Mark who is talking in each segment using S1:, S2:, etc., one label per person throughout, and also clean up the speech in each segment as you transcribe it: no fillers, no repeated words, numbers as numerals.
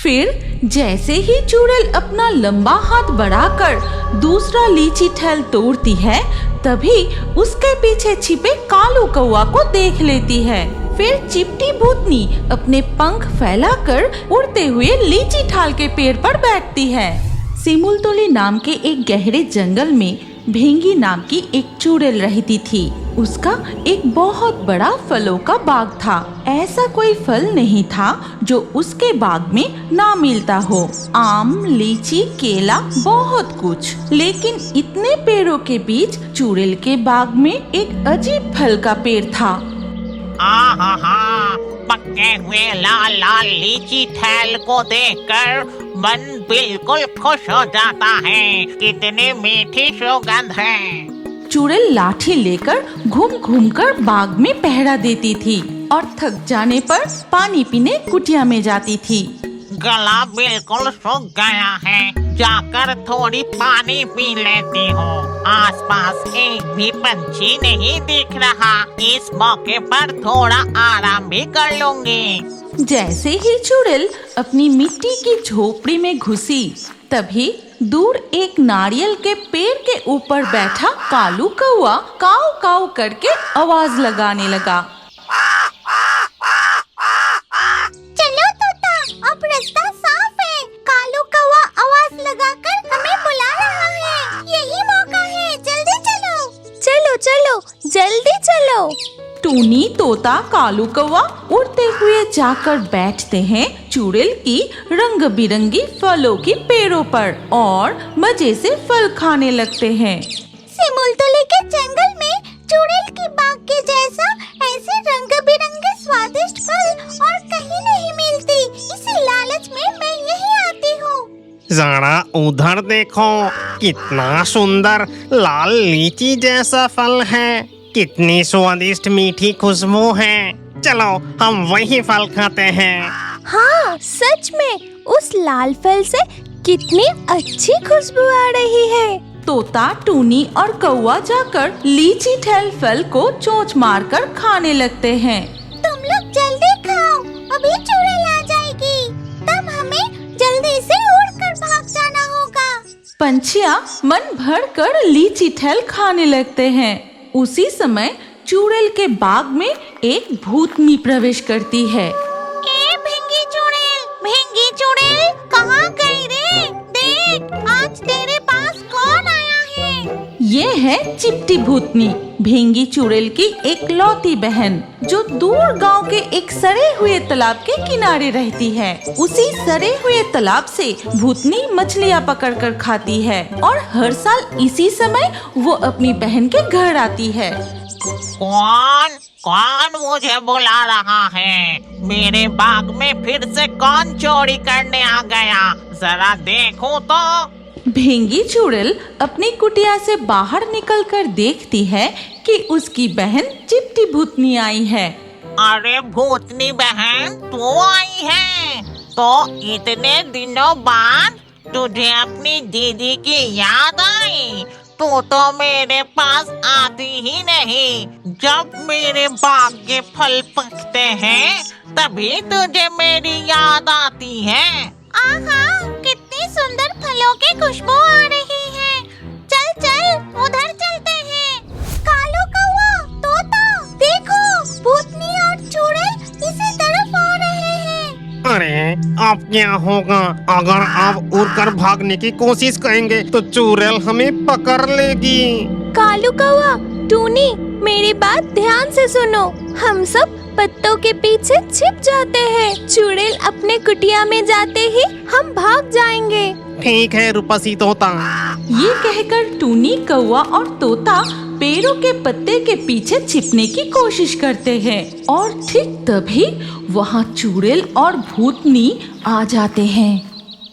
S1: फिर जैसे ही चुड़ैल अपना लंबा हाथ बढ़ाकर दूसरा लीची ठेल तोड़ती है, तभी उसके पीछे छिपे कालू कौवा को देख लेती है। फिर चिपटी भूतनी अपने पंख फैलाकर उड़ते हुए लीची ठाल के पेड़ पर बैठती है। सिमुलतोली नाम के एक गहरे जंगल में भेंगी नाम की एक चुड़ैल रहती थी। उसका एक बहुत बड़ा फलों का बाग था। ऐसा कोई फल नहीं था जो उसके बाग में ना मिलता हो। आम, लीची, केला, बहुत कुछ। लेकिन इतने पेड़ों के बीच चुड़ैल के बाग में एक अजीब फल का पेड़ था।
S2: पके हुए लाल लाल लीची ठेल को देखकर मन बिल्कुल खुश हो जाता है। कितनी मीठी सुगंध है।
S1: चुड़ैल लाठी लेकर घूम घूम कर बाग में पहरा देती थी और थक जाने पर पानी पीने कुटिया में जाती थी।
S2: गला बिल्कुल सूख गया है, जाकर थोड़ी पानी पी लेती हूँ। आसपास एक भी पंछी नहीं दिख रहा। इस मौके पर थोड़ा आराम भी कर लूंगी।
S1: जैसे ही चुड़ैल अपनी मिट्टी की झोपड़ी में घुसी, तभी दूर एक नारियल के पेड़ के ऊपर बैठा कालू कौवा काऊ काऊ करके आवाज लगाने लगा।
S3: चलो तोता, अब रास्ता साफ है। कालू कौवा आवाज लगाकर हमें बुला रहा है। यही मौका है, जल्दी चलो। चलो चलो, जल्दी चलो।
S1: टूनी, तोता, कालू कौवा उड़ते हुए जाकर बैठते हैं चुड़ैल की रंग बिरंगी फलों की पेड़ों पर और मजे से फल खाने लगते हैं।
S3: सिमुलतोली के जंगल में चुड़ैल की बाग के जैसा ऐसे रंग बिरंगे स्वादिष्ट फल और कहीं नहीं मिलती। इसी लालच में मैं यहीं आती हूँ।
S4: जरा उधर देखो, कितना सुंदर लाल लीची जैसा फल है। कितनी स्वादिष्ट मीठी खुशबू है। चलो हम वही फल खाते हैं।
S3: हाँ, सच में उस लाल फल से कितनी अच्छी खुशबू आ रही है।
S1: तोता, टूनी और कौवा जाकर लीची ठेल फल को चोंच मारकर खाने लगते हैं।
S3: तुम लोग जल्दी खाओ, अभी चुड़ैल आ जाएगी। तब हमें जल्दी से उड़कर भाग जाना होगा।
S1: पंछियाँ मन भर कर लीची ठेल खाने लगते हैं। उसी समय चुड़ैल के बाग में एक भूतनी प्रवेश करती है।
S3: ए भेंगी चुड़ैल, कहाँ गई रे? देख, आज तेरे पास कौन आया है?
S1: ये है चिपटी भूतनी, भेंगी चुड़ैल की एक लौती बहन, जो दूर गांव के एक सड़े हुए तालाब के किनारे रहती है। उसी सड़े हुए तालाब से भूतनी मछलियाँ पकड़ कर खाती है और हर साल इसी समय वो अपनी बहन के घर आती है।
S2: कौन मुझे बुला रहा है? मेरे बाग में फिर से कौन चोरी करने आ गया? जरा देखो तो।
S1: भेंगी चुड़ैल अपनी कुटिया से बाहर निकलकर देखती है कि उसकी बहन चिपटी भूतनी आई है।
S2: अरे भूतनी बहन, तू आई है? तो इतने दिनों बाद तुझे अपनी दीदी की याद आई? तू तो मेरे पास आती ही नहीं। जब मेरे बाग के फल पकते हैं तभी तुझे मेरी याद आती है।
S3: आहा, कितनी सुंदर फलों की खुशबू आ रही है। चल चल, उधर चलते हैं। कालू कौवा, तोता, देखो, भूतनी और चुड़ैल इसी तरफ आ रहे हैं।
S4: अरे अब क्या होगा? अगर आप उड़कर भागने की कोशिश करेंगे तो चुड़ैल हमें पकड़ लेगी।
S3: कालू कौवा, टूनी, मेरी बात ध्यान से सुनो। हम सब पत्तों के पीछे छिप जाते हैं। चुड़ैल अपने कुटिया में जाते ही हम भाग जाएंगे।
S4: ठीक है रूपसी तोता।
S1: ये कहकर टूनी, कौवा और तोता पेड़ों के पत्ते के पीछे छिपने की कोशिश करते हैं और ठीक तभी वहाँ चुड़ैल और भूतनी आ जाते हैं।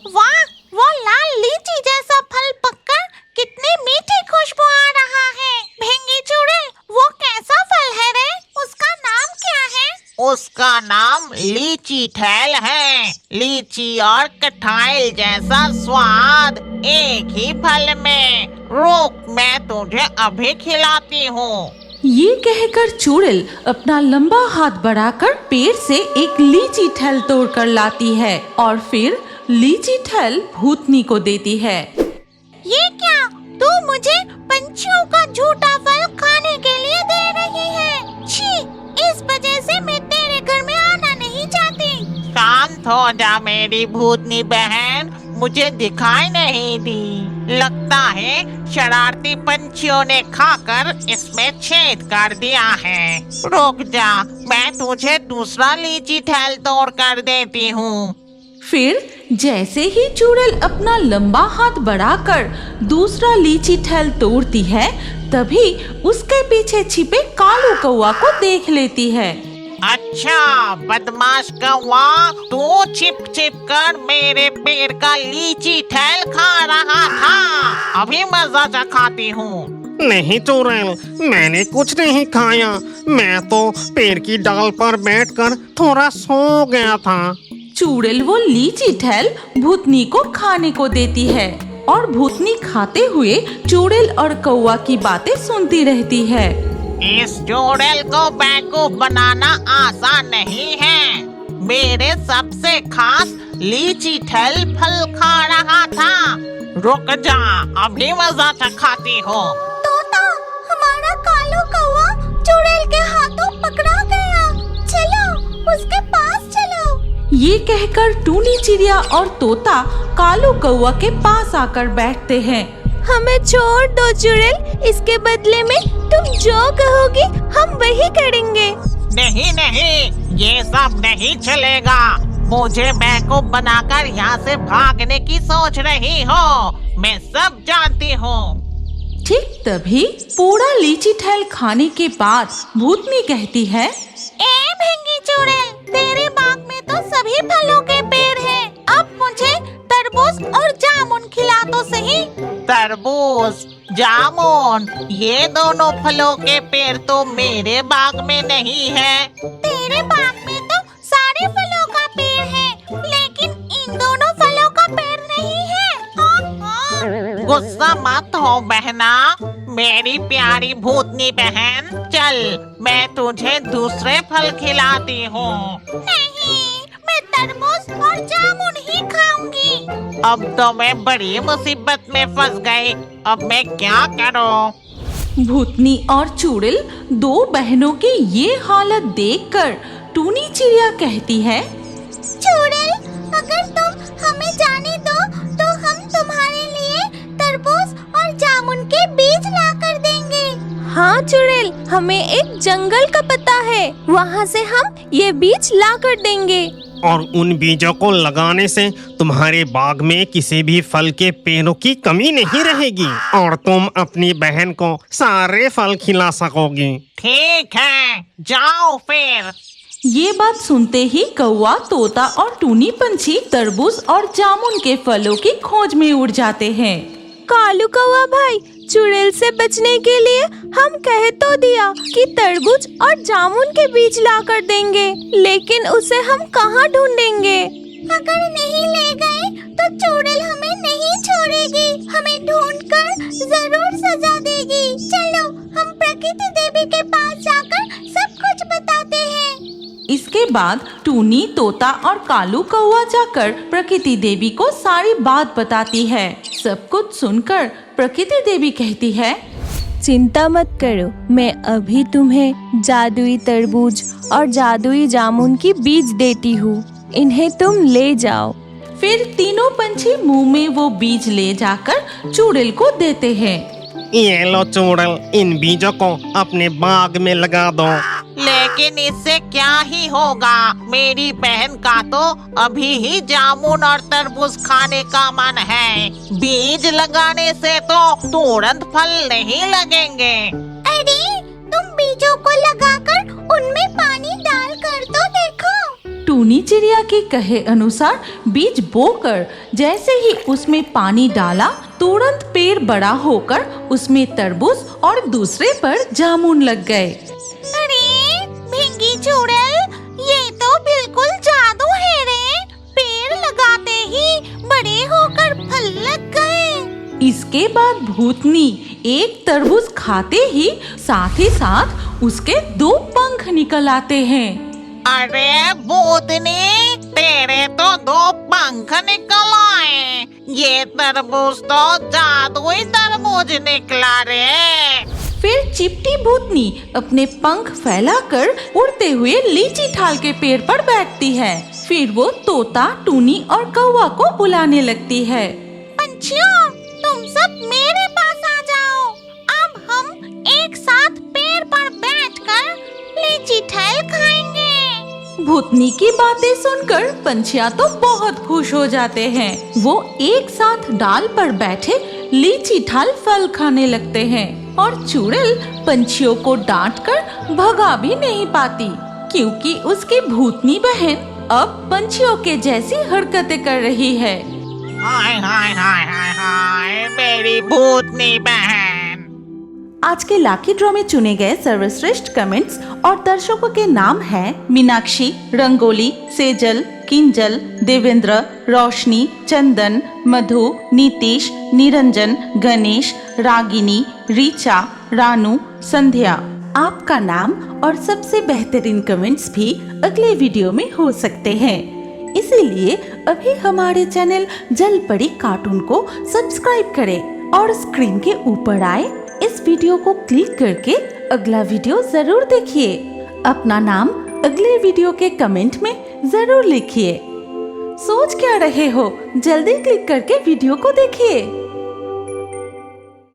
S3: वाह, वो लाल लीची जैसा फल पककर कितनी मीठी खुशबू आ रहा है। भेंगी चुड़ैल, वो कैसा फल है रे? उसका नाम क्या है?
S2: उसका नाम लीची ठेल है। लीची और कटहल जैसा स्वाद एक ही फल में। रुक, मैं तुझे अभी खिलाती हूँ।
S1: ये कहकर चुड़ैल अपना लंबा हाथ बढ़ाकर पेड़ से एक लीची ठल तोड़कर लाती है और फिर लीची ठल भूतनी को देती है।
S3: ये क्या? तू मुझे पंछियों का झूठा फल खाने के लिए दे रही है। छी! इस वजह से मैं तेरे घर में आना नहीं चाहती।
S2: शांत हो जा मेरी भूतनी बहन, मुझे दिखाई नहीं दी। लगता है शरारती पंछियों ने खाकर इसमें छेद कर दिया है। रुक जा, मैं तुझे दूसरा लीची ठेल तोड़ कर देती हूँ।
S1: फिर जैसे ही चुड़ैल अपना लंबा हाथ बढ़ाकर दूसरा लीची ठेल तोड़ती है, तभी उसके पीछे छिपे कालू कौवा को देख लेती है।
S2: अच्छा बदमाश कौवा, तू छिप छिप कर मेरे पेड़ का लीची ठेल खा रहा था। अभी मजा चखाती हूँ।
S4: नहीं चुड़ैल, मैंने कुछ नहीं खाया। मैं तो पेड़ की डाल पर बैठकर थोड़ा सो गया था।
S1: चुड़ैल वो लीची ठेल भूतनी को खाने को देती है और भूतनी खाते हुए चुड़ैल और कौवा की बातें सुनती रहती है।
S2: इस चुड़ैल को बेवकूफ बनाना आसान नहीं है। मेरे सबसे खास लीची ठेल फल खा रहा था। रुक जा, अभी मजा चखाती हूँ।
S3: तोता, हमारा कालू कौवा चुड़ैल के हाथों पकड़ा गया। चलो उसके पास चलो।
S1: ये कहकर टूनी चिड़िया और तोता कालू कौवा के पास आकर बैठते हैं।
S3: हमें छोड़ दो चुड़ैल, इसके बदले में तुम जो कहोगी हम वही करेंगे।
S2: नहीं नहीं, ये सब नहीं चलेगा। मुझे बेवकूफ बनाकर यहाँ से भागने की सोच रही हो, मैं सब जानती हूँ।
S1: ठीक तभी पूरा लीची ठेल खाने के बाद भूतनी कहती है,
S3: ए भिंगी चुड़ैल, तेरे बाग में तो सभी फलों के पेड़ हैं। अब मुझे तरबूज और जामुन खिला तो सही।
S2: तरबूज, जामुन, ये दोनों फलों के पेड़ तो मेरे बाग में नहीं है।
S3: तेरे बाग में तो सारे फलों का पेड़ है, लेकिन इन दोनों फलों का पेड़ नहीं है।
S2: गुस्सा मत हो बहना, मेरी प्यारी भूतनी बहन। चल, मैं तुझे दूसरे फल खिलाती हूँ।
S3: नहीं, मैं तरबूज और जामुन ही खाऊंगी।
S2: अब तो मैं बड़ी मुसीबत में फंस गई। अब मैं क्या करूँ?
S1: भूतनी और चुड़ैल दो बहनों की ये हालत देखकर टूनी चिड़िया कहती है,
S3: चुड़ैल, अगर तुम हमें जाने दो तो हम तुम्हारे लिए तरबूज और जामुन के बीज ला कर देंगे। हाँ चुड़ैल, हमें एक जंगल का पता है, वहाँ से हम ये बीज ला कर देंगे।
S4: और उन बीजों को लगाने से तुम्हारे बाग में किसी भी फल के पेड़ों की कमी नहीं रहेगी और तुम अपनी बहन को सारे फल खिला सकोगी।
S2: ठीक है, जाओ फिर।
S1: ये बात सुनते ही कौवा, तोता और टूनी पंछी तरबूज और जामुन के फलों की खोज में उड़ जाते हैं।
S3: कालू कौवा भाई, चुड़ैल से बचने के लिए हम कह तो दिया कि तरबूज और जामुन के बीज ला कर देंगे, लेकिन उसे हम कहाँ ढूंढेंगे? अगर नहीं ले गए तो चुड़ैल हमें नहीं छोड़ेगी, हमें ढूंढकर जरूर सजा देगी। चलो हम प्रकृति देवी के पास जाकर सब कुछ बताते हैं।
S1: इसके बाद टूनी, तोता और कालू कौवा जाकर प्रकृति देवी को सारी बात बताती है। सब कुछ सुनकर प्रकृति देवी कहती है,
S3: चिंता मत करो, मैं अभी तुम्हें जादुई तरबूज और जादुई जामुन की बीज देती हूँ, इन्हें तुम ले जाओ।
S1: फिर तीनों पंछी मुंह में वो बीज ले जाकर चुड़ैल को देते हैं।
S4: ये लो चुड़ैल, इन बीजों को अपने बाग में लगा दो।
S2: लेकिन इससे क्या ही होगा? मेरी बहन का तो अभी ही जामुन और तरबूज खाने का मन है। बीज लगाने से तो तुरंत फल नहीं लगेंगे।
S3: अरे, तुम बीजों को लगाकर उनमें पानी डाल कर तो देखो।
S1: टूनी चिड़िया के कहे अनुसार बीज बोकर जैसे ही उसमें पानी डाला, तुरंत पेड़ बड़ा होकर उसमें तरबूज और दूसरे पर जामुन लग गए।
S3: अरे भिंगी चुड़ैल, ये तो बिल्कुल जादू है रे। पेड़ लगाते ही बड़े होकर फल लग गए।
S1: इसके बाद भूतनी एक तरबूज खाते ही साथ उसके 2 पंख निकल आते हैं।
S2: अरे भूतनी, तेरे तो 2 पंख निकल आए। ये तरबूज तो जादुई तरबूज निकला रे।
S1: फिर चिपटी भूतनी अपने पंख फैलाकर उड़ते हुए लीची ठाल के पेड़ पर बैठती है। फिर वो तोता, टूनी और कौवा को बुलाने लगती है।
S3: पंछियों, तुम सब मेरे पास आ जाओ। अब हम एक साथ पेड़ पर बैठकर लीची ठेल खाएंगे।
S1: भूतनी की बातें सुनकर पंछियाँ तो बहुत खुश हो जाते हैं। वो एक साथ डाल पर बैठे लीची ठाल फल खाने लगते हैं और चुड़ैल पंछियों को डांटकर भगा भी नहीं पाती, क्योंकि उसकी भूतनी बहन अब पंछियों के जैसी हरकतें कर रही है।
S2: हाय हाय हाय हाय हाय, मेरी भूतनी बहन।
S1: आज के लाकी ड्रॉ में चुने गए सर्वश्रेष्ठ कमेंट्स और दर्शकों के नाम हैं मीनाक्षी, रंगोली, सेजल, किंजल, देवेंद्र, रोशनी, चंदन, मधु, नीतीश, निरंजन, गणेश, रागिनी, रीचा, रानू, संध्या। आपका नाम और सबसे बेहतरीन कमेंट्स भी अगले वीडियो में हो सकते हैं। इसीलिए अभी हमारे चैनल जल परी कार्टून को सब्सक्राइब करें और स्क्रीन के ऊपर आए इस वीडियो को क्लिक करके अगला वीडियो जरूर देखिए। अपना नाम अगले वीडियो के कमेंट में जरूर लिखिए। सोच क्या रहे हो, जल्दी क्लिक करके वीडियो को देखिए।